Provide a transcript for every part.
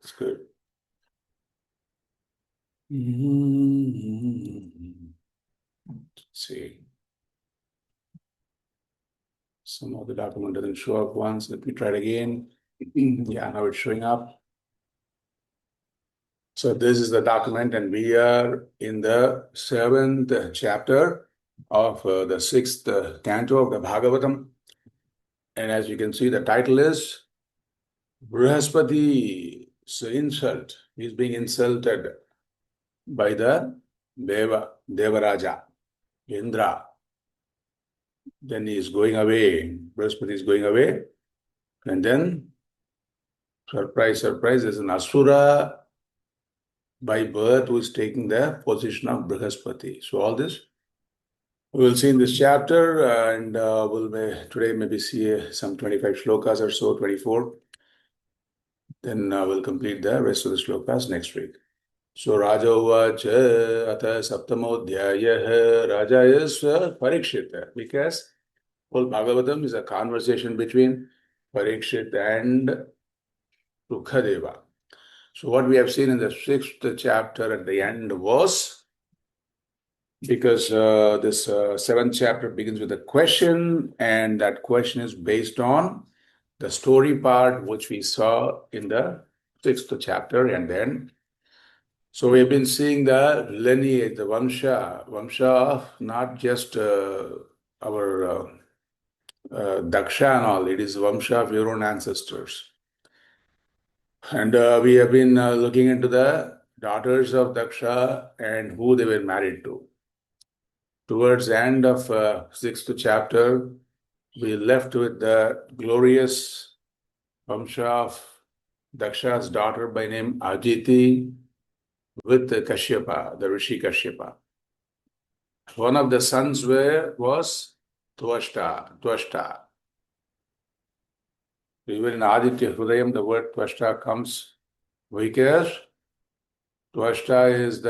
It's good. Let's see. Some of the document doesn't show up once. Let me try it again. Yeah, now it's showing up. So this is the document, and we are in the 7th chapter of the 6th canto of the Bhagavatam. And as you can see, the title is Brihaspati's insult. He's being insulted by the Devaraja, Indra. Then he is going away. Brihaspati is going away. And then, surprise, surprise, there's an Asura by birth who is taking the position of Brihaspati. So all this we will see in this chapter, and today maybe see some 25 shlokas or so, 24. Then we'll complete the rest of the shlokas next week. So Raja Uvacha Atha Saptamodhyayah. Raja is Parikshit, because whole Bhagavatam is a conversation between Parikshit and Rukhadeva. So what we have seen in the 6th chapter at the end was, because this 7th chapter begins with a question, and that question is based on the story part which we saw in the 6th chapter, and then so we've been seeing the lineage, the Vamsha of not just our Daksha and all, it is Vamsha of your own ancestors. And we have been looking into the daughters of Daksha and who they were married to. Towards the end of 6th chapter, we left with the glorious Vamsha of Daksha's daughter by name Ajiti with Kashyapa, the Rishi Kashyapa. One of the sons was Tvashta. Even in Aditya Hrudayam, the word Tvashta comes because Tvashta is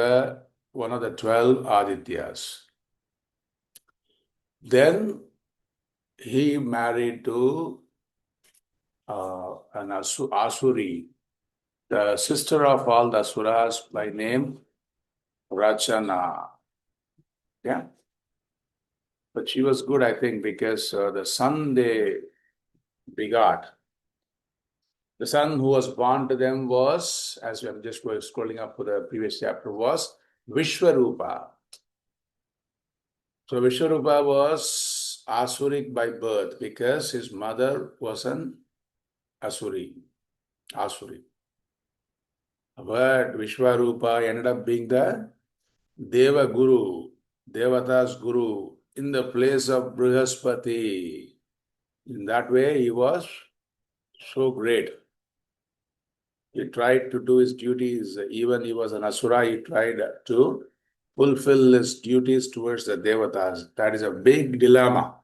one of the 12 Adityas. Then he married to an Asuri, the sister of all the Asuras by name Rachana. Yeah. But she was good, I think, because the son they begot, the son who was born to them was, as I'm just scrolling up to the previous chapter, was Vishwarupa. So Vishwarupa was Asuric by birth because his mother was an Asuri. But Vishwarupa ended up being the Deva Guru, Devata's Guru, in the place of Brihaspati. In that way, he was so great. He tried to do his duties, even he was an Asura, he tried to fulfill his duties towards the Devatas. That is a big dilemma.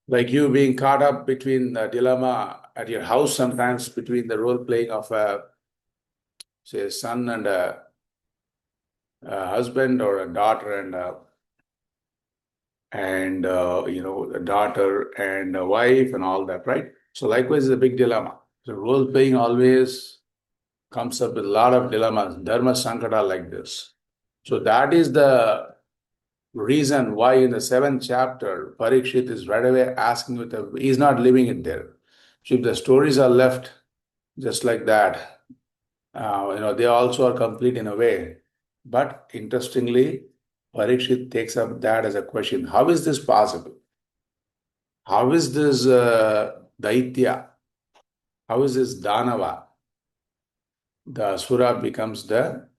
Like you being caught up between the dilemma at your house sometimes between the role playing of say a son and a husband, or a daughter and a daughter and a wife and all that, right? So likewise is a big dilemma. So role playing always comes up with a lot of dilemmas, dharma sankata like this. So that is the reason why in the 7th chapter, Parikshit is right away asking he's not leaving it there. So if the stories are left just like that, they also are complete in a way. But interestingly, Parikshit takes up that as a question. How is this possible? How is this Daitya? How is this Danava? The Asura becomes the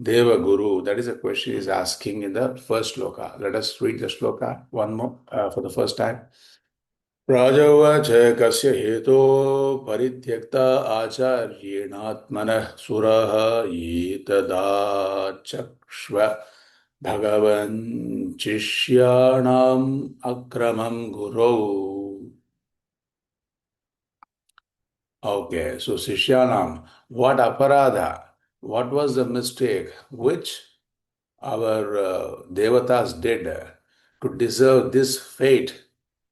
Deva Guru. That is a question he's asking in the first shloka. Let us read the shloka one more for the first time. Prajavacha kasya heto parityakta acharyena suraha yitada chakshva bhagavan chishyanam akramam guru. Okay, so Sishyanam, what aparadha, what was the mistake which our devatas did to deserve this fate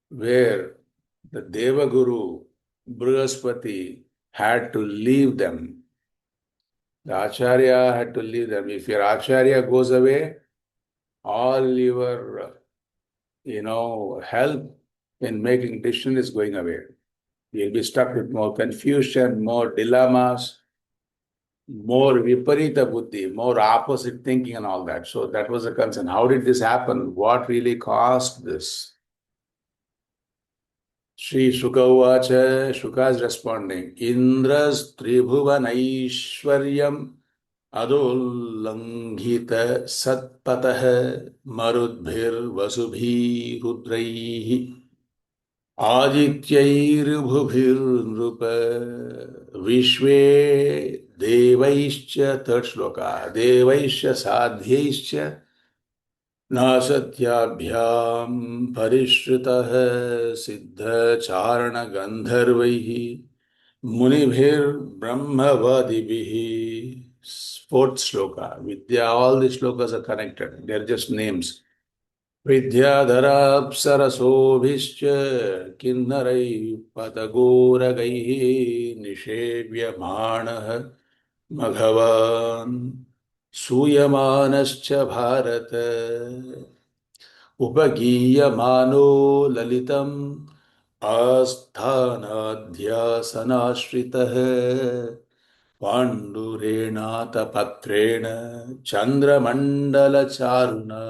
where the Deva Guru, Brihaspati, had to leave them The Acharya had to leave them. If your Acharya goes away, all your, help in making decision is going away. You'll be stuck with more confusion, more dilemmas, more viparita buddhi, more opposite thinking and all that. So that was the concern. How did this happen? What really caused this? Sri Shuka Uvacha, Shuka is responding, Indras Tribhuvanaishwaryam Adolanghita Satpatah Marudbhir Vasubhi Rudraihi Adityairbhubhirnrupa Vishwe Devaischa, third shloka, Devaischa Sadhyaischa Nasatyabhyam Parishritah Siddha Charana Gandharvaihi Munibhir Brahmavadibihi. Fourth shloka. Vidya, all the shlokas are connected. They're just names. Vidyadharapsarasobhischa kinnarai patagoragaihi nishevyamaanah Madhavan Suyamanascha Bharata Upagiyamano Lalitam Asthanadhyasanashritah Pandurenata Patrena Chandramandala Charuna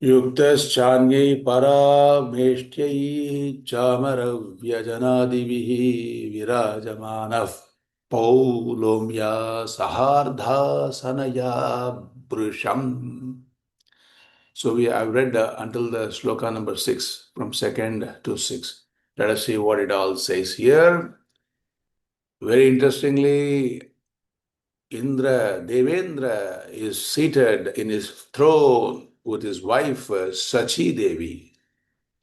Yuktaschanyai parameshtyai chamaravyajanaadivihi virajamanah paulomya sahardha sanaya brusham. So I've read until the shloka number 6, from 2nd to 6. Let us see what it all says here. Very interestingly, Devendra is seated in his throne with his wife Sachi Devi.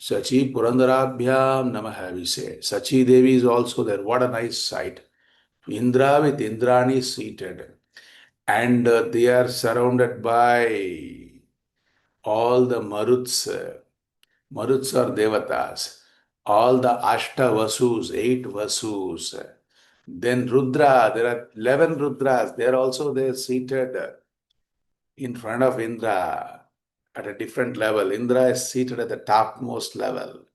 Sachi Purandarabhyam Namaha, we say. Sachi Devi is also there. What a nice sight. Indra with Indrani seated. And they are surrounded by all the Maruts. Maruts are Devatas. All the Ashta Vasus, 8 Vasus. Then Rudra, there are 11 Rudras. They are also there seated in front of Indra at a different level. Indra is seated at the topmost level.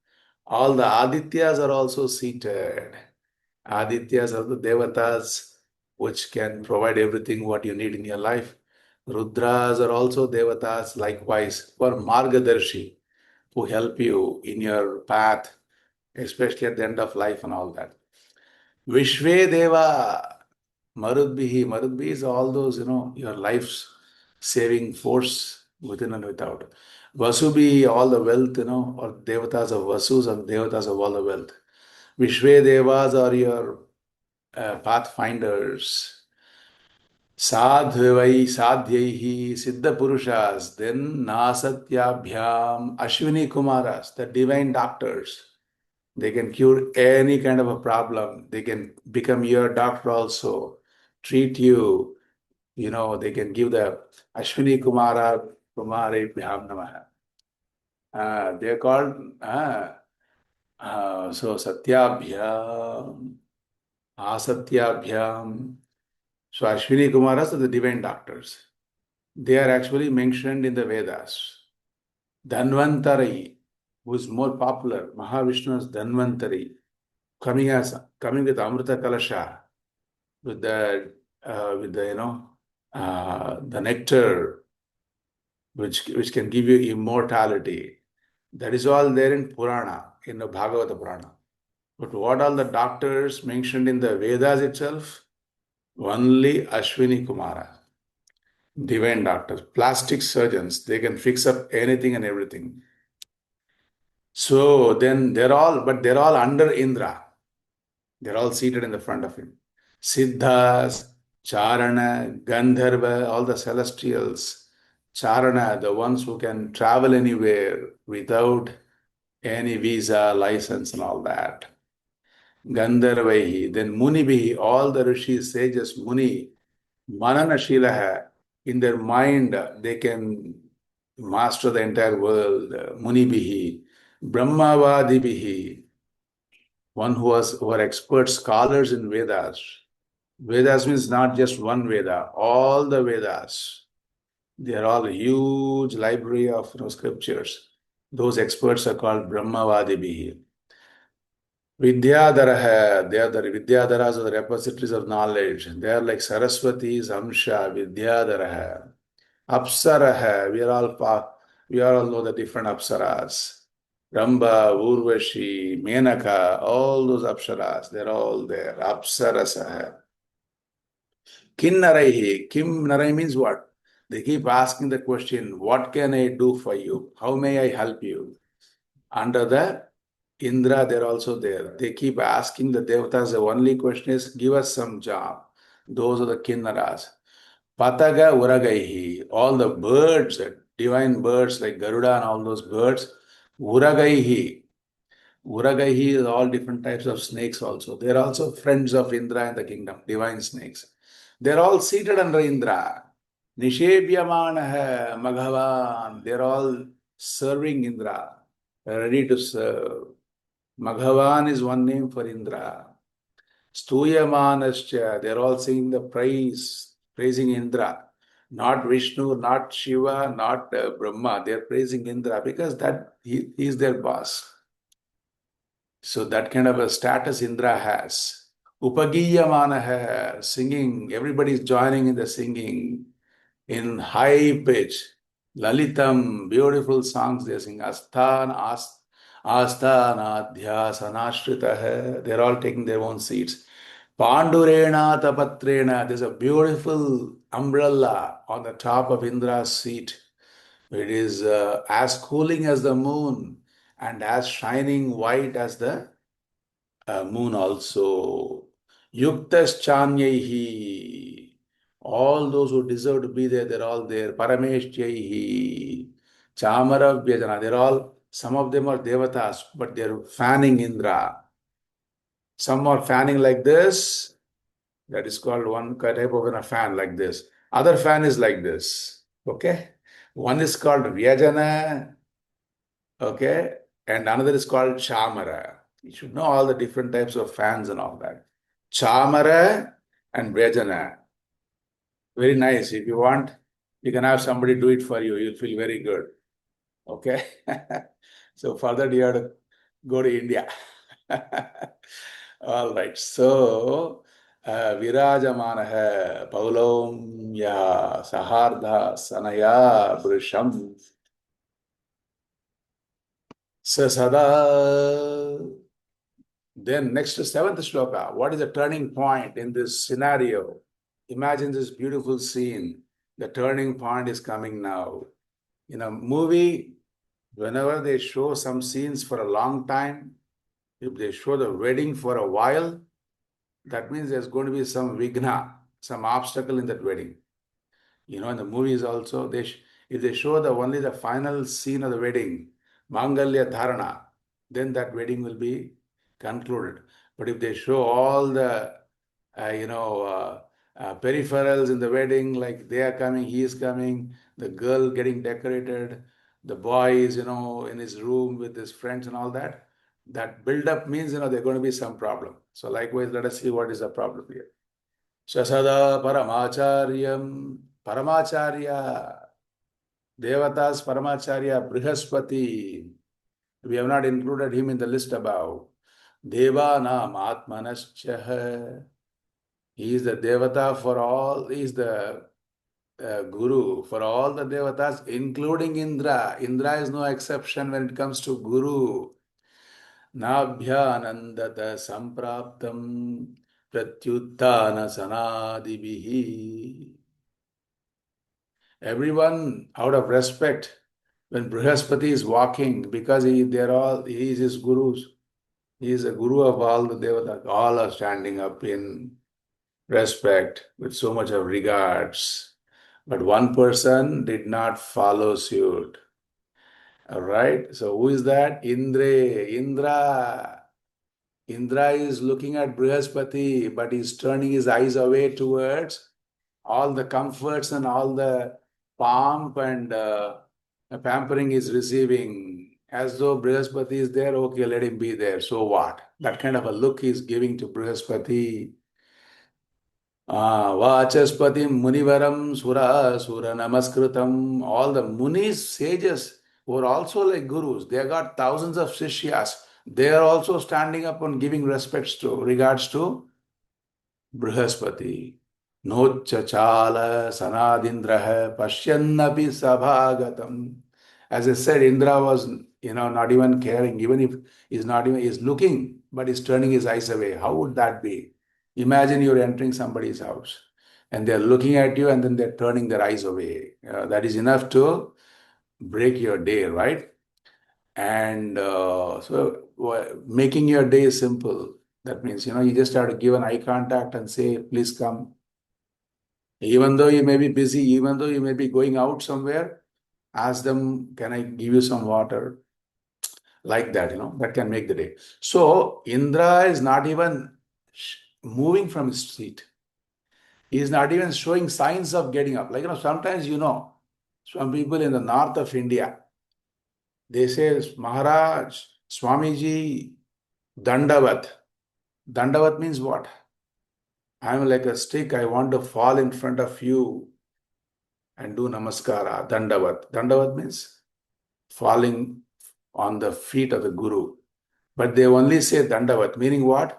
All the Adityas are also seated. Adityas are the Devatas which can provide everything what you need in your life. Rudras are also Devatas likewise for Margadarshi, who help you in your path, especially at the end of life and all that. Vishwe Deva, Marudbihi. Marudbihi is all those, your life's saving force within and without. Vasubhi, all the wealth, or Devatas of Vasus and Devatas of all the wealth. Vishwe Devas are your pathfinders. Sadhyai, Sadhyaihi, Siddha Purushas, then Nasatyabhyam, Ashwini Kumaras, the divine doctors. They can cure any kind of a problem. They can become your doctor also, treat you. They can give the Ashwini Kumari Bhyam Namaha. They're called, so Satyabhyam, Asatyabhyam. So Ashwini Kumaras are the divine doctors. They are actually mentioned in the Vedas. Dhanvantari, who is more popular, Mahavishnu's Dhanvantari, coming with Amrita Kalasha, with the the nectar which can give you immortality. That is all there in Purana, in the Bhagavata Purana. But what all the doctors mentioned in the Vedas itself? Only Ashwini Kumara, divine doctors, plastic surgeons, they can fix up anything and everything. So then they're all under Indra. They're all seated in the front of him. Siddhas, Charana, Gandharva, all the celestials, Charana, the ones who can travel anywhere without any visa, license, and all that. Gandharvaihi, then Munibihi, all the rishis, sages, Muni, Manana Shilaha, in their mind, they can master the entire world. Munibihi, Brahmavadibihi, who are expert scholars in Vedas. Vedas means not just one Veda, all the Vedas. They are all a huge library of scriptures. Those experts are called Brahmavadibihi. Vidyadharaha, they are the Vidyadharas are the repositories of knowledge. They are like Saraswati's Amsha, Vidyadharaha. Apsaraha, we are all know the different Apsaras. Ramba, Urvashi, Menaka, all those Apsaras, they're all there. Apsarasaha. Kinnaraihi. Kim Narai means what? They keep asking the question, what can I do for you? How may I help you? Under the Indra, they're also there. They keep asking the Devatas, the only question is, give us some job. Those are the Kinnaras. Pataga Uragaihi, all the birds, divine birds like Garuda and all those birds, Uragaihi. Uragaihi is all different types of snakes also. They're also friends of Indra in the kingdom, divine snakes. They're all seated under Indra. Nishebhyamanaha Maghavan. They're all serving Indra, ready to serve. Maghavan is one name for Indra. Stuyamanascha, they're all singing the praising Indra. Not Vishnu, not Shiva, not Brahma. They're praising Indra because that he is their boss. So that kind of a status Indra has. Upagiyamanaha, singing, everybody is joining in the singing in high pitch. Lalitam, beautiful songs they sing. Asthanadhyasanashritah. They're all taking their own seats. Pandurena tapatrena. There's a beautiful umbrella on the top of Indra's seat. It is as cooling as the moon and as shining white as the moon also. Yuktas chanyehi. All those who deserve to be there, they're all there. Parameshyahi. Chamara Vyajana. They're all, some of them are devatas, but they're fanning Indra. Some are fanning like this. That is called one type of a fan like this. Other fan is like this. Okay. One is called Vyajana. Okay. And another is called Chamara. You should know all the different types of fans and all that. Chamara and Vyajana. Very nice. If you want, you can have somebody do it for you. You'll feel very good. Okay. So for that, you have to go to India. All right. So, Virajamanaha Paulom Ya Sahardha Sanaya Brisham Sasada. Then next to seventh shloka, what is the turning point in this scenario? Imagine this beautiful scene. The turning point is coming now. In a movie, whenever they show some scenes for a long time, if they show the wedding for a while, that means there's going to be some vigna, some obstacle in that wedding. In the movies also, if they show only the final scene of the wedding, Mangalya Dharana, then that wedding will be concluded. But if they show all the, peripherals in the wedding, like they are coming, he is coming, the girl getting decorated, the boy is, in his room with his friends and all that, that build-up means, there are going to be some problem. So likewise, let us see what is the problem here. Shasada Paramacharyam, Paramacharya, Devatas Paramacharya, Brihaspati. We have not included him in the list above. Devanam Atmanascha. He is the Devata for all, he is the Guru for all the Devatas, including Indra. Indra is no exception when it comes to Guru. Nabhyanandata sampraptam pratyuttana sanadibihi. Everyone, out of respect, when Brihaspati is walking, because he is his gurus, he is a guru of all the devatas, all are standing up in respect with so much of regards. But one person did not follow suit. All right. So who is that? Indra. Indra is looking at Brihaspati, but he's turning his eyes away towards all the comforts and all the pomp and pampering is receiving, as though Brihaspati is there. Okay, let him be there. So what? That kind of a look he's giving to Brihaspati. Vachaspati Munivaram Sura Sura Namaskritam. All the Munis, sages, who are also like gurus. They got thousands of shishyas. They are also standing up and giving respects to, regards to Brihaspati. Nochachala Sanadindraha Pashyannapi Sabhagatam. As I said, Indra was, not even caring, even if he's not even, he's looking, but he's turning his eyes away. How would that be? Imagine you're entering somebody's house and they're looking at you and then they're turning their eyes away. That is enough to break your day, right? And making your day simple. That means, you just have to give an eye contact and say, please come. Even though you may be busy, even though you may be going out somewhere, ask them, can I give you some water? Like that, that can make the day. So Indra is not even moving from his seat. He is not even showing signs of getting up. Like, sometimes, some people in the north of India, they say, Maharaj, Swamiji, Dandavat. Dandavat means what? I'm like a stick. I want to fall in front of you and do namaskara. Dandavat. Dandavat means falling on the feet of the guru. But they only say Dandavat, meaning what?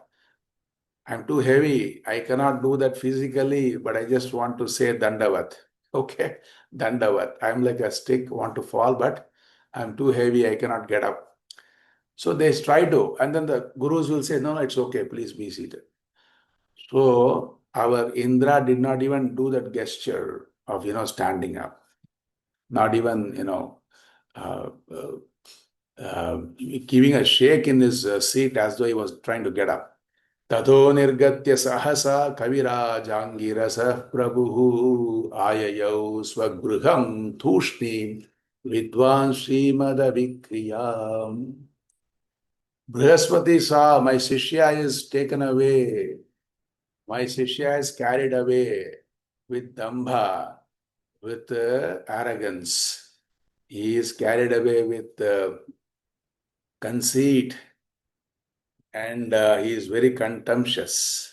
I'm too heavy. I cannot do that physically, but I just want to say Dandavat. Okay, Dandavat. I'm like a stick, want to fall, but I'm too heavy. I cannot get up. So they try to, and then the gurus will say, no, it's okay. Please be seated. So our Indra did not even do that gesture of, standing up. Not even, uh, uh, giving a shake in his seat as though he was trying to get up. Tato nirgatya sahasa kavirajangirasa prabhu ayayau swagruham tushni vidwan srimadavikriyam. Brihaspati saw, my Shishya is taken away. My Shishya is carried away with dambha, with arrogance. He is carried away with conceit, and he is very contemptuous.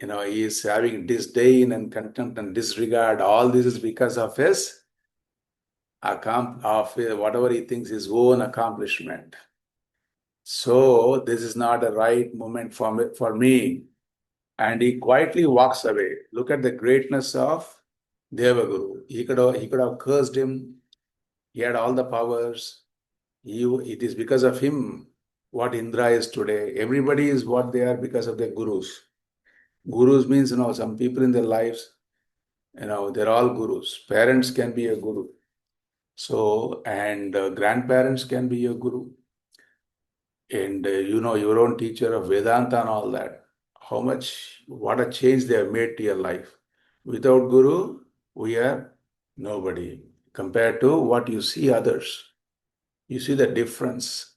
He is having disdain and contempt and disregard. All this is because of his whatever he thinks his own accomplishment. So this is not a right moment for me. And he quietly walks away. Look at the greatness of Devaguru. He could have cursed him. He had all the powers. It is because of him what Indra is today. Everybody is what they are because of their gurus. Gurus means, some people in their lives, they're all gurus. Parents can be a guru. So, and grandparents can be a guru. And, your own teacher of Vedanta and all that. What a change they have made to your life. Without guru, we are nobody. Compared to what you see others. You see the difference.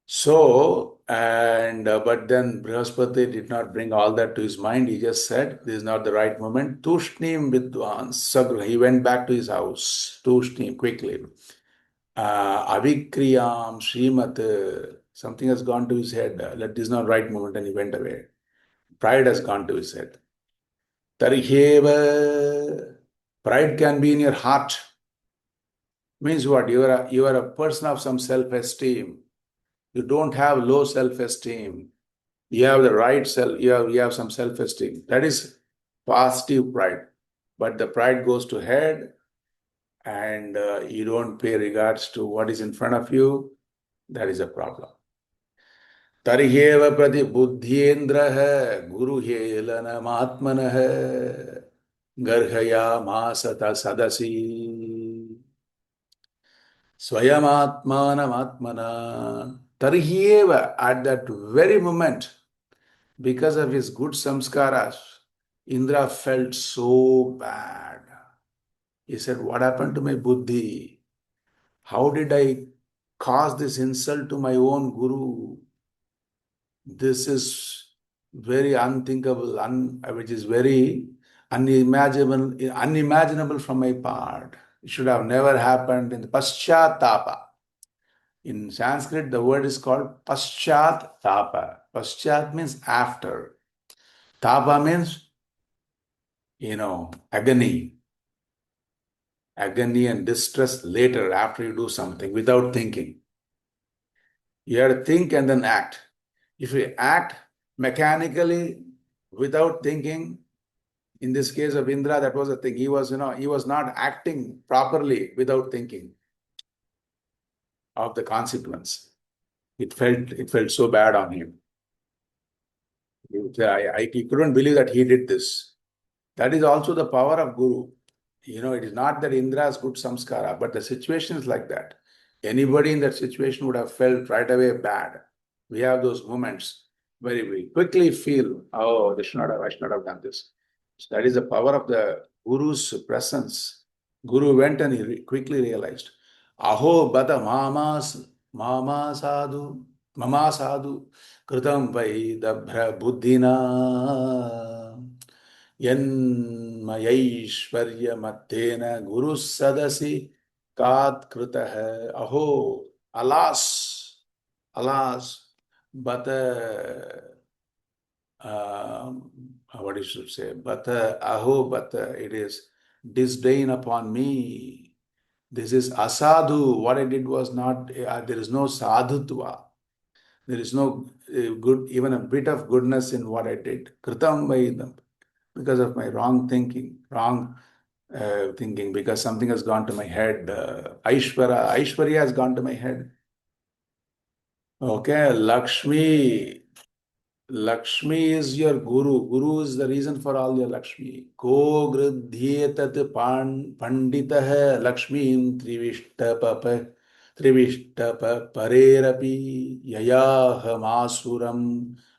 So, but then Brihaspati did not bring all that to his mind. He just said, this is not the right moment. Tushnim vidwan sagra. He went back to his house. Tushnim, quickly. Avikriyam Srimat. Something has gone to his head. This is not right moment, and he went away. Pride has gone to his head. Tariheva. Pride can be in your heart. Means what? You are a person of some self-esteem. You don't have low self-esteem. You have the right self, you have some self-esteem. That is positive pride. But the pride goes to head and you don't pay regards to what is in front of you. That is a problem. Tariheva prati buddhiendraha guru helanamaatmanaha garhaya masata sadasi Swayamatmanam Tariheva, at that very moment, because of his good samskaras, Indra felt so bad. He said, what happened to my buddhi? How did I cause this insult to my own guru? This is very unthinkable, which is very unimaginable from my part. It should have never happened in the Paschatapa. In Sanskrit, the word is called Paschat Tapa. Paschat means after. Tapa means agony and distress later after you do something without thinking. You have to think and then act. If you act mechanically without thinking, in this case of Indra, that was the thing. He was not acting properly without thinking of the consequence. It felt so bad on him. He couldn't believe that he did this. That is also the power of Guru. It is not that Indra has good samskara, but the situation is like that. Anybody in that situation would have felt right away bad. We have those moments where we quickly feel, oh, I should not have done this. So that is the power of the Guru's presence. Guru went and he quickly realized, Aho bata mama sadhu, kritam vai dabhra buddhina. यन्मयैश्वर्यमत्तेन गुरुः सदसि कात् कृतः अहो alas but what you should say but aho but it is disdain upon me. This is asadhu. What I did was not there is no sadhutva. There is no good, even a bit of goodness in what I did. Kritam vaidam, because of my wrong thinking, because something has gone to my head. Aishwarya has gone to my head. Okay, Lakshmi is your Guru. Guru is the reason for all your Lakshmi. Ko gridhyetat panditah Lakshmi trivishtapa parerapi yayaham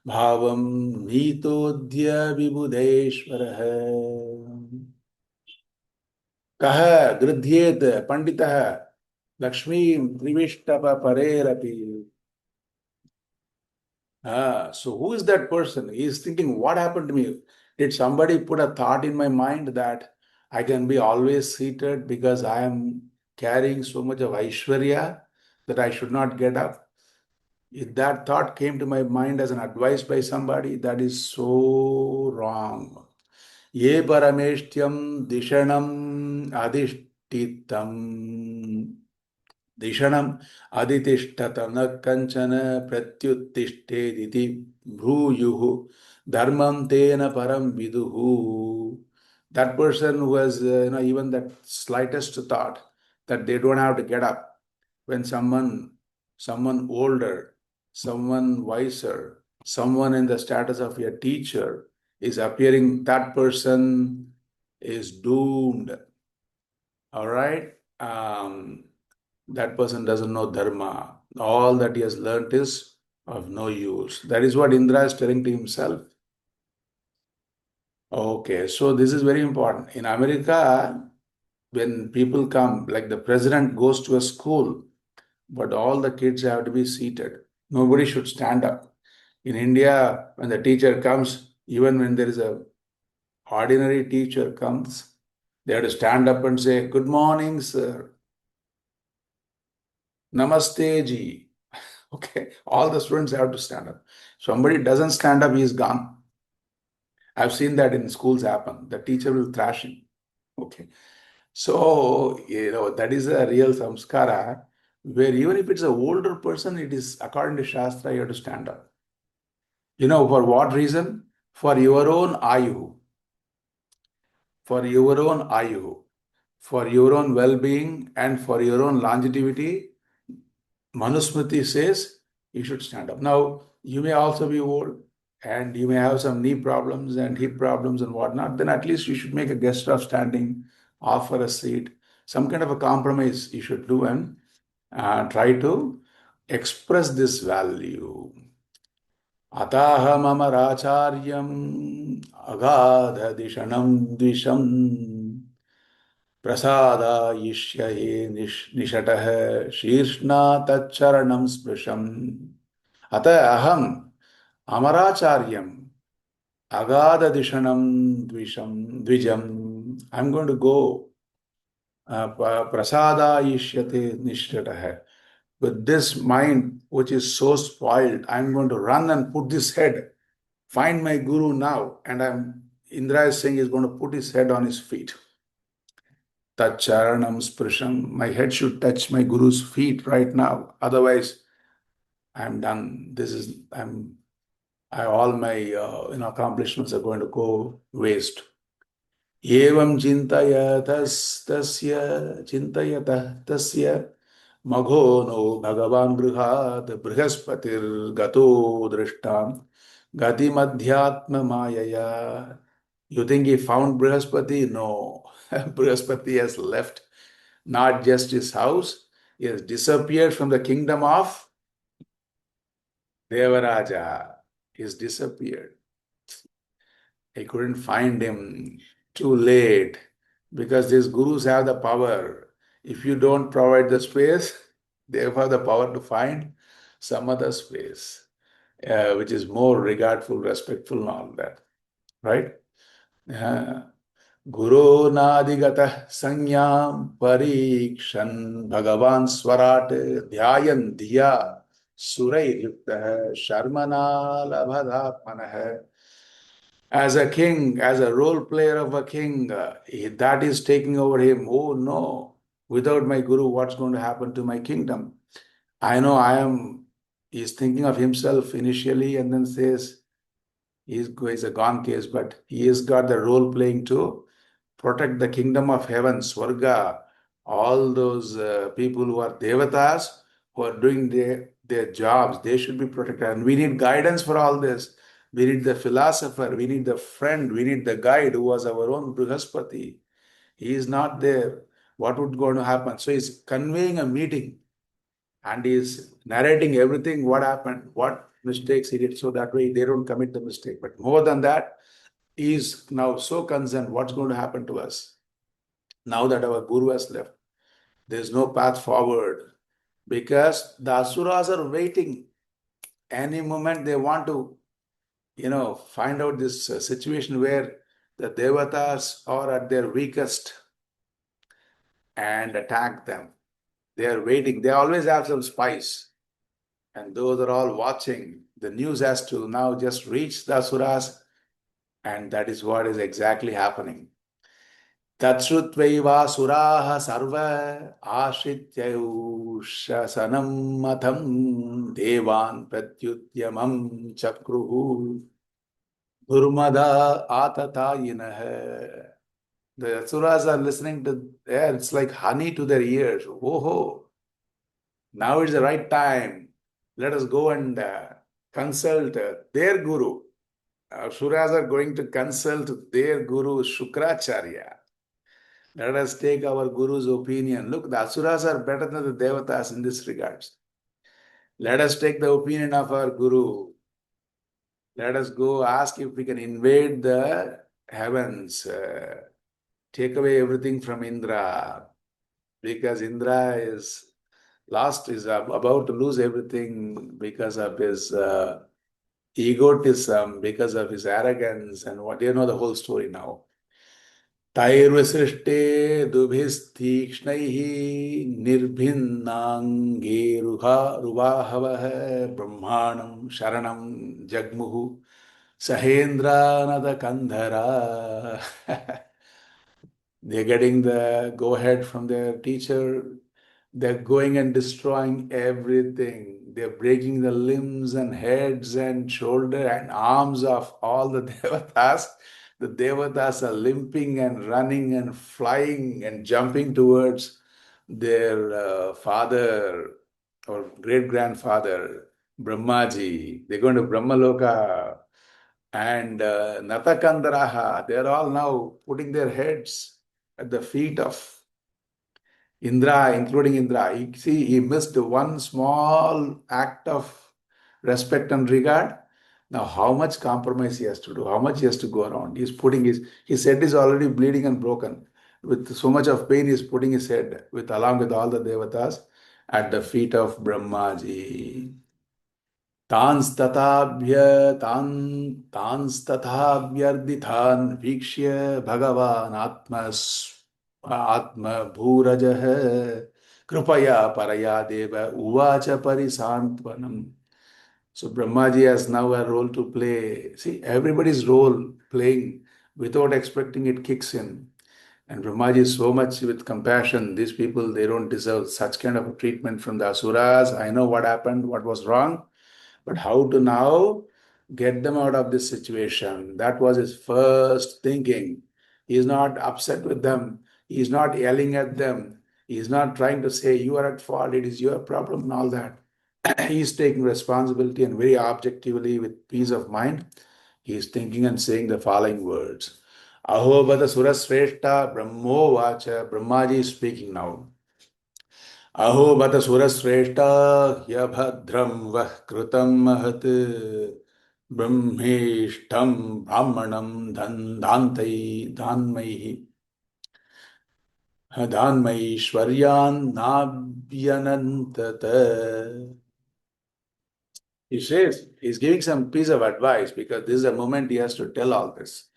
bhavam nitodhya vibudeshwarah. Kah gridhyet panditah Lakshmi trivishtapa parerapi. So who is that person? He is thinking, what happened to me? Did somebody put a thought in my mind that I can be always seated because I am carrying so much of Aishwarya that I should not get up? If that thought came to my mind as an advice by somebody, that is so wrong. Ye parameshtyam dishanam adishtitam Dishanam aditishthata na kanchana pratyuttishthediti bhruyuhu dharmam tena param viduhu. That person who has even that slightest thought that they don't have to get up when someone older, someone wiser, someone in the status of a teacher is appearing, that person is doomed. All right? That person doesn't know dharma. All that he has learnt is of no use. That is what Indra is telling to himself. Okay, so this is very important. In America, when people come, like the president goes to a school, but all the kids have to be seated. Nobody should stand up. In India, when the teacher comes, even when there is a ordinary teacher comes, they have to stand up and say, "Good morning, sir. Namaste ji." Okay, all the students have to stand up. Somebody doesn't stand up, he is gone. I've seen that in schools happen. The teacher will thrash him. Okay. So, that is a real samskara where even if it's an older person, it is according to Shastra, you have to stand up. For what reason? For your own ayuhu. For your own ayuhu. For your own well-being and for your own longevity, Manusmriti says you should stand up. Now, you may also be old and you may have some knee problems and hip problems and whatnot. Then at least you should make a gesture of standing, offer a seat, some kind of a compromise you should do and try to express this value. Ataham amaracharyam agadha dishanam dvisham प्रसादायिष्ये निषटः शीर्ष्णा तच्चरणं स्पृशम् अतः अहम् अमराचार्यम् अगाधदिषणं द्विजम्. I'm going to go prasadayishyate nishtataha. With this mind which is so spoiled, I'm going to run and put this head, find my guru now, and I'm Indra is saying he's going to put his head on his feet. Tacharanam sprisham. My head should touch my Guru's feet right now. Otherwise, I'm done. All my accomplishments are going to go waste. Evam chintayatah tasya magho no bhagavan grihad brihaspatir gato drishtam gati madhyatma mayaya. You think he found Brihaspati? No. Brihaspati has left not just his house, he has disappeared from the kingdom of Devaraja. He's disappeared. I couldn't find him. Too late. Because these gurus have the power. If you don't provide the space, they have the power to find some other space, which is more regardful, respectful, and all that. Right? Guru Nadigata Sanyam Parikshan Bhagavan Swarat Dhyayan Dhiya Surai Yukta Sharmana Labhadatmanah. As a king, as a role player of a king, that is taking over him. Oh no, without my guru, what's going to happen to my kingdom? I know he's thinking of himself initially and then says he's a gone case, but he has got the role playing to protect the kingdom of heaven, Swarga, all those people who are devatas, who are doing their jobs, they should be protected. And we need guidance for all this. We need the philosopher, we need the friend, we need the guide who was our own Brihaspati. He is not there. What would going to happen? So he's conveying a meeting and he's narrating everything, what happened, what mistakes he did, so that way they don't commit the mistake. But more than that, he is now so concerned what's going to happen to us now that our guru has left. There's no path forward because the asuras are waiting. Any moment they want to, find out this situation where the devatas are at their weakest and attack them. They are waiting. They always have some spies. And those are all watching. The news has to now just reach the asuras, and that is what is exactly happening. Tatsrutvaiva suraha sarva ashrityayushasanam matham devan pratyutyamam chakruhu durmada atatayinah. The asuras are listening to, it's like honey to their ears. Oh, now is the right time. Let us go and consult their guru. Asuras are going to consult their guru Shukracharya. Let us take our guru's opinion. Look, the asuras are better than the devatas in this regards. Let us take the opinion of our guru. Let us go ask if we can invade the heavens, take away everything from Indra, because Indra is lost, is about to lose everything because of his egotism, because of his arrogance, and what you know the whole story now. तैर्विसृष्टे दुभिस्तीक्ष्णैः निर्भिन्नाङ्गैरुवाहवः ब्रह्माणं शरणं जग्मुः सहेन्द्रानदकन्धरा. They're getting the go-ahead from their teacher. They're going and destroying everything. They're breaking the limbs and heads and shoulder and arms of all the devatas. The devatas are limping and running and flying and jumping towards their father or great-grandfather, Brahmaji. They're going to Brahmaloka. And Natakandaraha, they're all now putting their heads at the feet of Indra, including Indra. You see, he missed one small act of respect and regard. Now, how much compromise he has to do, how much he has to go around. His head is already bleeding and broken. With so much of pain, he's putting his head along with all the devatas at the feet of Brahmaji. तांस्तथाभ्यर्दितान् वीक्ष्य भगवान् आत्मभूरजः कृपया परया देव उवाच परिसान्त्वनम्. So Brahmaji has now a role to play. See, everybody's role playing without expecting it kicks in. And Brahmaji is so much with compassion. These people, they don't deserve such kind of a treatment from the asuras. I know what happened, what was wrong, but how to now get them out of this situation? That was his first thinking. He is not upset with them. He is not yelling at them. He is not trying to say, you are at fault, it is your problem, and all that. He is taking responsibility and very objectively, with peace of mind, he is thinking and saying the following words. Aho bada surasreshta brahmo vacha. Brahmaji is speaking now. Aho bata surasreshta yabhadram vah krutam mahat brahmishtam brahmanam dhanmaihi dhanmaishwaryan nabhyanantata. He says, he's giving some piece of advice because this is a moment he has to tell all this.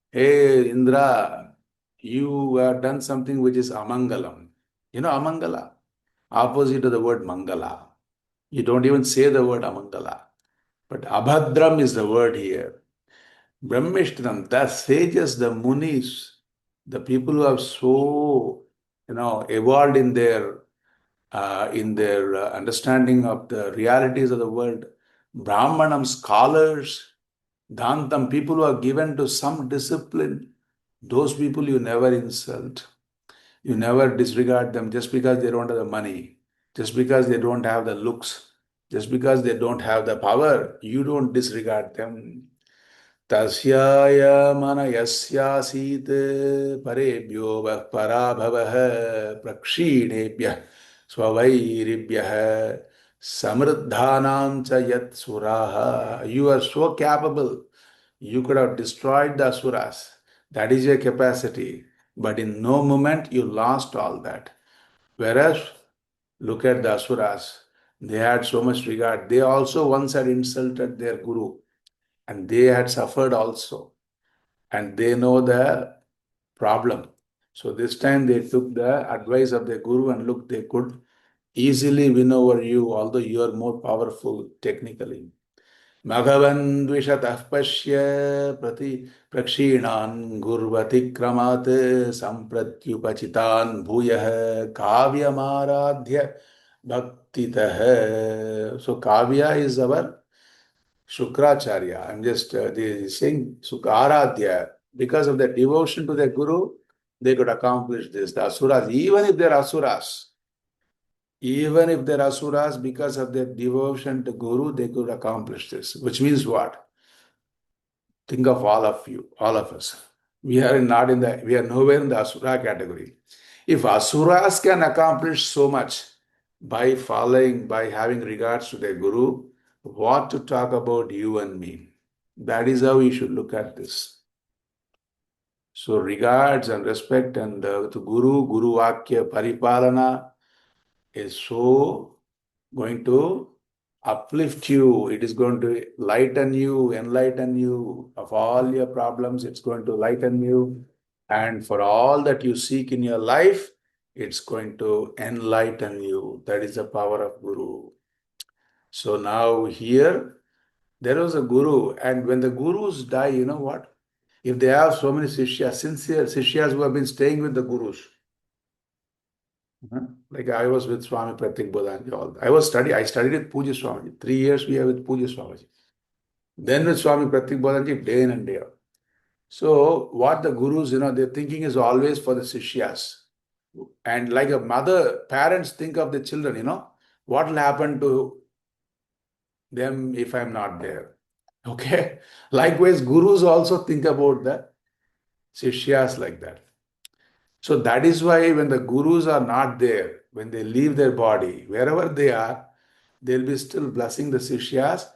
Hey Indra, you have done something which is amangalam. You know amangala? Opposite to the word mangala. You don't even say the word amangala. But abhadram is the word here. Brahmishtanam, the sages, the munis, the people who have so, evolved in their understanding of the realities of the world. Brahmanam, scholars, Dhantam, people who are given to some discipline, those people you never insult. You never disregard them just because they don't have the money, just because they don't have the looks, just because they don't have the power. You don't disregard them. Tasyaya mana yasyasit parebhyo vah parabhavah prakshinebhyah swavairibhyah samriddhanam cha yat suraha. You are so capable. You could have destroyed the asuras. That is your capacity. But in no moment you lost all that. Whereas, look at the asuras. They had so much regard. They also once had insulted their guru. And they had suffered also. And they know the problem. So this time they took the advice of their guru and look, they could easily win over you, although you are more powerful technically. Maghavan dvishatah pashya prati prakshinan gurvatikramat sampratyupachitan bhuyah kavyamaradhya bhaktitah. So kavya is our Shukracharya. I'm just saying Aradhya. Because of their devotion to their guru, they could accomplish this. The asuras, even if they're asuras, because of their devotion to guru, they could accomplish this. Which means what? Think of all of you, all of us. We are nowhere in the asura category. If asuras can accomplish so much by having regards to their guru, what to talk about you and me? That is how we should look at this. So regards and respect and to Guru Vakya Paripalana is so going to uplift you. It is going to lighten you, enlighten you of all your problems. It's going to lighten you. And for all that you seek in your life, it's going to enlighten you. That is the power of Guru. So now here, there was a Guru. And when the Gurus die, you know what? If they have so many Sishyas, sincere Sishyas who have been staying with the Gurus, like I was with Swami Pratyagaatma. I studied with Puja Swamiji. 3 years we are with Puja Swamiji. Then with Swami Pratyagaatma, day in and day out. So what the gurus, their thinking is always for the Sishyas. And like a mother, parents think of the children, what will happen to them if I'm not there? Okay. Likewise, gurus also think about the Sishyas like that. So that is why when the gurus are not there, when they leave their body, wherever they are, they'll be still blessing the Sishyas.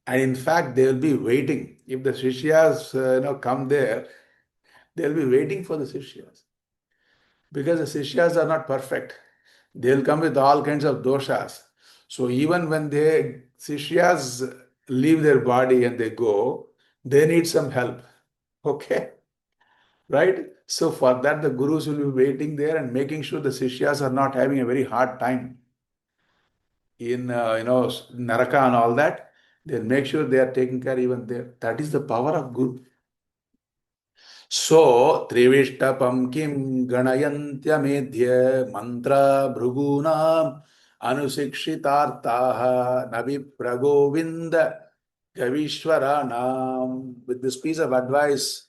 And in fact, they'll be waiting. If the Sishyas come there, they'll be waiting for the Sishyas. Because the Sishyas are not perfect. They'll come with all kinds of doshas. So even when the Sishyas leave their body and they go, they need some help. Okay? Right? So for that, the gurus will be waiting there and making sure the Sishyas are not having a very hard time in, Naraka and all that. They'll make sure they are taken care even there. That is the power of Guru. So, Trivishtapam kim ganayantyamedhya mantra bhrugunam anusikshitartaha navi pragovinda kavishwaranam. With this piece of advice,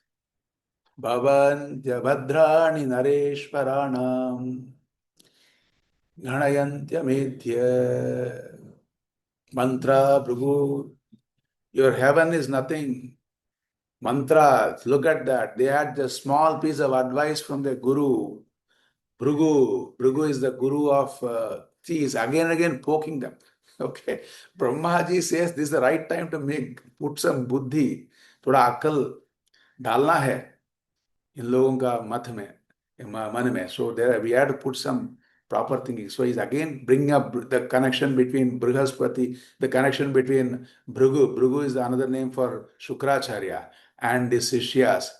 bhavantya bhadrani nareshwaranam ganayantyamedhya mantra bhrugu. Your heaven is nothing. Mantras, look at that. They had a small piece of advice from their guru. Bhrigu is the guru of see, is again and again poking them. Okay. Brahmaji says this is the right time to put some buddhi, थोड़ा अकल डालना है इन लोगों का मन में. So there we had to put some proper thinking. So he's again bringing up the connection between Brihaspati, the connection between Bhrigu. Bhrigu is another name for Shukracharya and the Sishyas.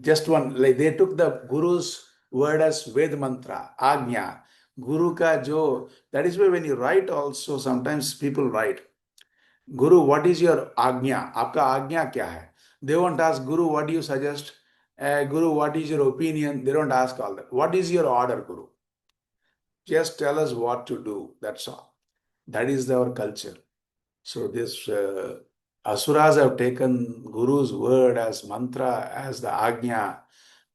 Just one, like they took the Guru's word as Ved mantra, Agnya. Guru ka jo, that is why when you write also, sometimes people write, Guru, what is your Agnya? Aapka Agnya kya hai? They won't ask Guru, what do you suggest? Guru, what is your opinion? They don't ask all that. What is your order, Guru? Just tell us what to do. That's all. That is our culture. So this Asuras have taken Guru's word as mantra, as the Agnya.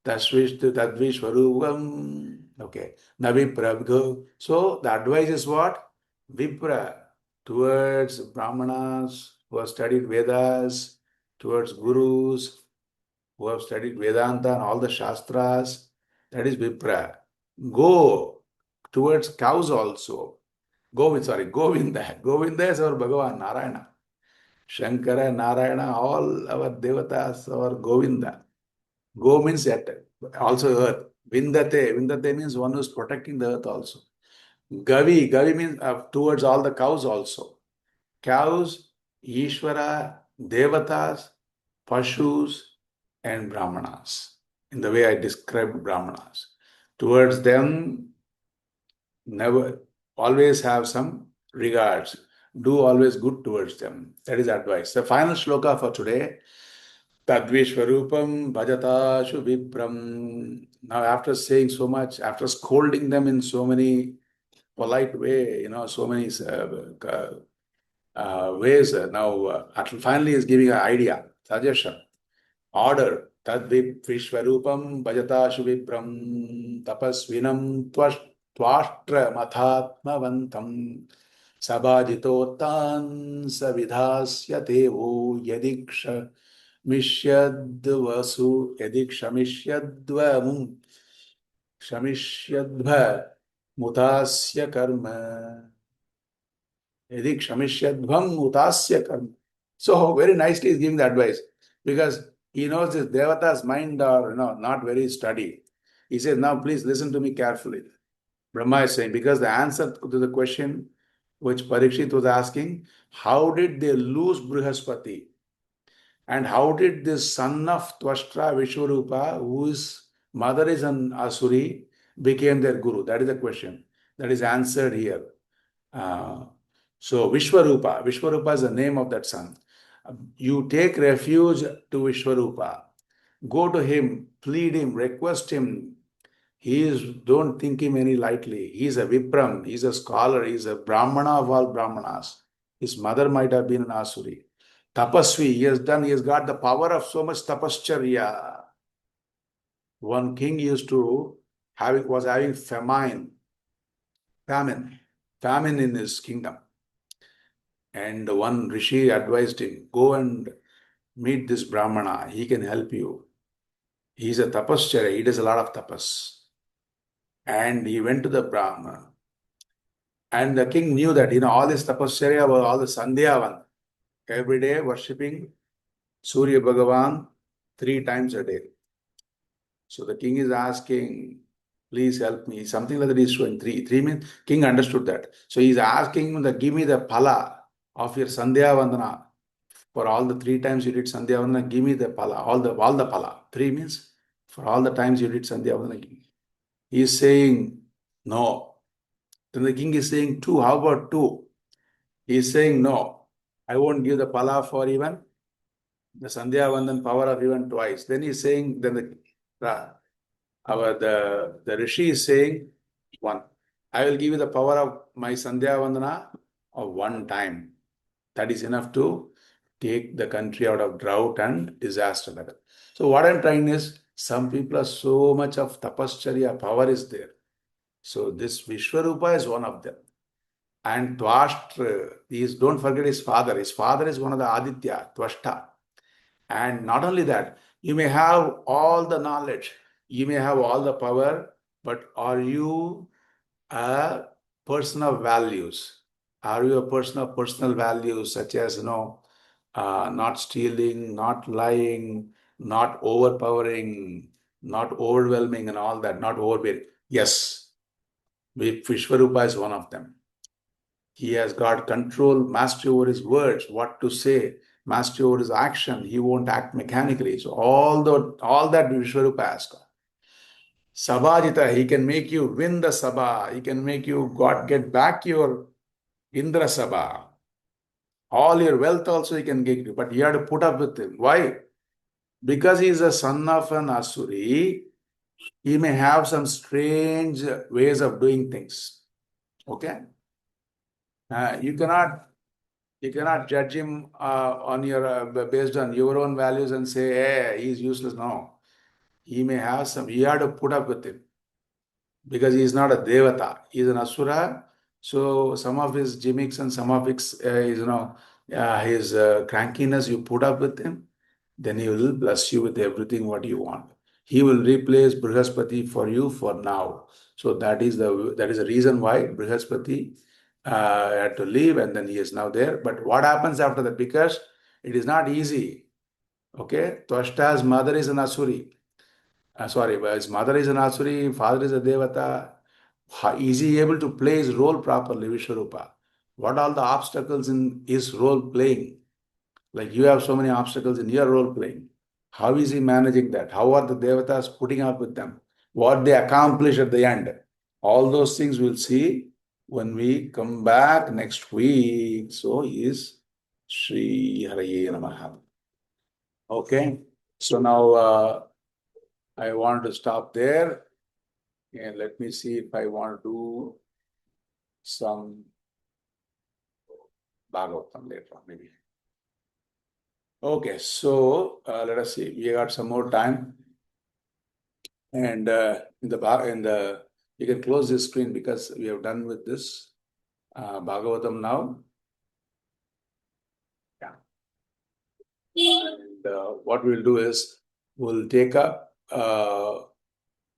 Tadvishwarupam. Okay. Navi Prabhu. So the advice is what? Vipra towards Brahmanas who have studied Vedas, towards Gurus who have studied Vedanta and all the Shastras. That is Vipra. Go towards cows also. Govinda. Govinda is our Bhagavan, Narayana. Shankara, Narayana, all our Devatas, our Govinda. Go means at also earth. Vindate. Vindate means one who is protecting the earth also. Gavi means towards all the cows also. Cows, Ishvara, Devatas, Pashus, and Brahmanas. In the way I described Brahmanas. Towards them, never, always have some regards. Do always good towards them. That is advice. The final shloka for today. Tadvishwarupam bhajatashu vipram. Now, after saying so much, after scolding them in so many polite way, so many ways, now finally is giving an idea, suggestion, order. Tadvishwarupam bhajatashu vipram tapasvinam twashtra mathatmavantam sabhajitotan savidhasya devo yadiksha Mishyadvasu yadi kshamishyadva mutasya karma. Yadi kshamishyadvam mutasya karma. So very nicely he's giving the advice because he knows this Devata's mind are not very steady. He says, now please listen to me carefully. Brahma is saying, because the answer to the question which Parikshit was asking, how did they lose Brihaspati? And how did this son of Twashtra Vishwarupa, whose mother is an Asuri, became their guru? That is the question. That is answered here. So Vishwarupa is the name of that son. You take refuge to Vishwarupa. Go to him, plead him, request him. Don't think him any lightly. He is a Vipram, he is a scholar, he is a Brahmana of all Brahmanas. His mother might have been an Asuri. Tapasvi, he has got the power of so much tapascharya. One king was having famine in his kingdom. And one rishi advised him, go and meet this Brahmana, he can help you. He is a tapascharya, he does a lot of tapas. And he went to the Brahmana. And the king knew that, all this tapascharya was all the Sandhyavan. Every day worshipping Surya Bhagavan 3 times a day. So the king is asking, please help me. Something like that is showing 3. 3 means king understood that. So he's asking him give me the phala of your Sandhya Vandana. For all the 3 times you did Sandhya Vandana, give me the phala, all the phala. 3 means for all the times you did Sandhya Vandana, give me. He is saying, no. Then the king is saying 2. How about 2? He is saying, no. I won't give the phala for even the Sandhya Vandan power of even twice. Then he's saying, then the Rishi is saying, one. I will give you the power of my Sandhya Vandana of one time. That is enough to take the country out of drought and disaster level. So what I'm trying is, some people are so much of tapascharya, power is there. So this Vishwarupa is one of them. And Twashtra, don't forget his father. His father is one of the Aditya, Twashta. And not only that, you may have all the knowledge, you may have all the power, but are you a person of values? Are you a person of personal values, such as, not stealing, not lying, not overpowering, not overwhelming, and all that, not overbearing? Yes, Vishwarupa is one of them. He has got control, mastery over his words, what to say, mastery over his action. He won't act mechanically. So all that Vishwarupa has got. Sabhajita, he can make you win the Sabha. He can make you get back your Indra Sabha. All your wealth also he can get you, but you have to put up with him. Why? Because he is a son of an Asuri, he may have some strange ways of doing things. Okay? You cannot judge him on based on your own values and say, hey, he's useless. No. He may have some, you have to put up with him, because he is not a Devata. He is an Asura. So some of his gimmicks and some of his, his crankiness, you put up with him, then he will bless you with everything what you want. He will replace Brihaspati for you for now. So that is the reason why Brihaspati had to leave, and then he is now there. But what happens after that? Because it is not easy. Okay, Twashta's mother is an Asuri. But his mother is an Asuri, father is a Devata. Is he able to play his role properly, Vishwarupa? What are the obstacles in his role playing? Like you have so many obstacles in your role playing. How is he managing that? How are the Devatas putting up with them? What they accomplish at the end? All those things we'll see when we come back next week. So is Sri Haraye Namaha. Okay. So now I want to stop there. And let me see if I want to do some Bhagavatam later on, maybe. Okay, so let us see. We got some more time, and you can close this screen because we have done with this Bhagavatam now. Yeah. And what we'll do is we'll take up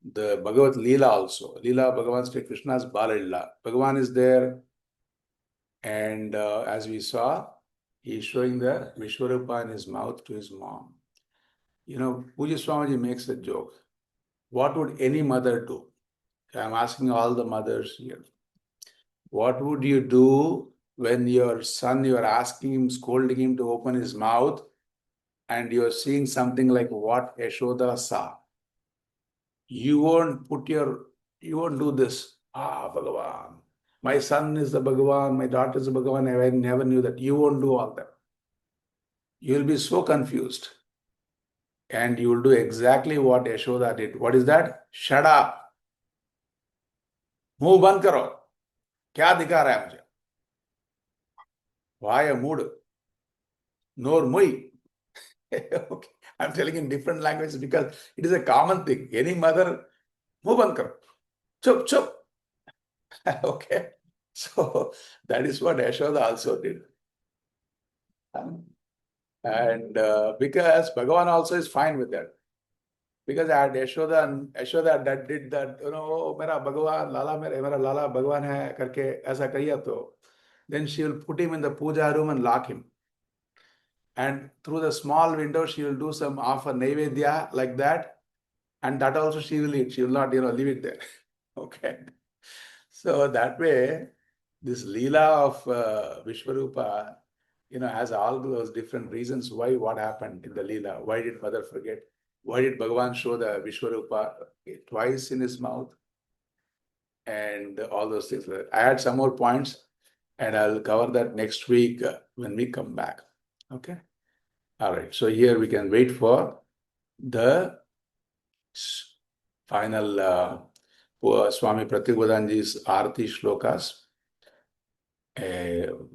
the Bhagavat Leela also. Leela Bhagavan Sri Krishna's Bala Leela. Bhagavan is there, and as we saw, he's showing the Vishwarupa in his mouth to his mom. Puja Swamiji makes a joke. What would any mother do? I'm asking all the mothers here. What would you do when your son, you're asking him, scolding him to open his mouth, and you're seeing something like what Yashoda saw? You won't do this. Bhagavan. My son is the Bhagavan, my daughter is the Bhagavan, I never knew that. You won't do all that. You'll be so confused. And you will do exactly what Yashoda did. What is that? Shut up. मुंह बंद करो. क्या दिखा रहा है मुझे? Why a mood? Nor mui. Okay. I'm telling in different languages because it is a common thing. Any mother, मुंह बंद करो. Chup, chup. Okay. So that is what Yashoda also did. And because Bhagavan also is fine with that. Because I had Yashoda that did that, mera Bhagavan, Lala mera Lala Bhagavan hai, karke aisa kariya to. Then she will put him in the puja room and lock him. And through the small window, she will do some offer Naivedya like that. And that also she will eat. She will not, leave it there. Okay. So that way, this Leela of Vishwarupa, has all those different reasons why what happened in the Leela. Why did mother forget? Why did Bhagavan show the Vishwarupa twice in his mouth? And all those things. I had some more points, and I'll cover that next week when we come back. Okay. All right, so here we can wait for the final Swami Pratyagaatma Chaitanya Arati shlokas.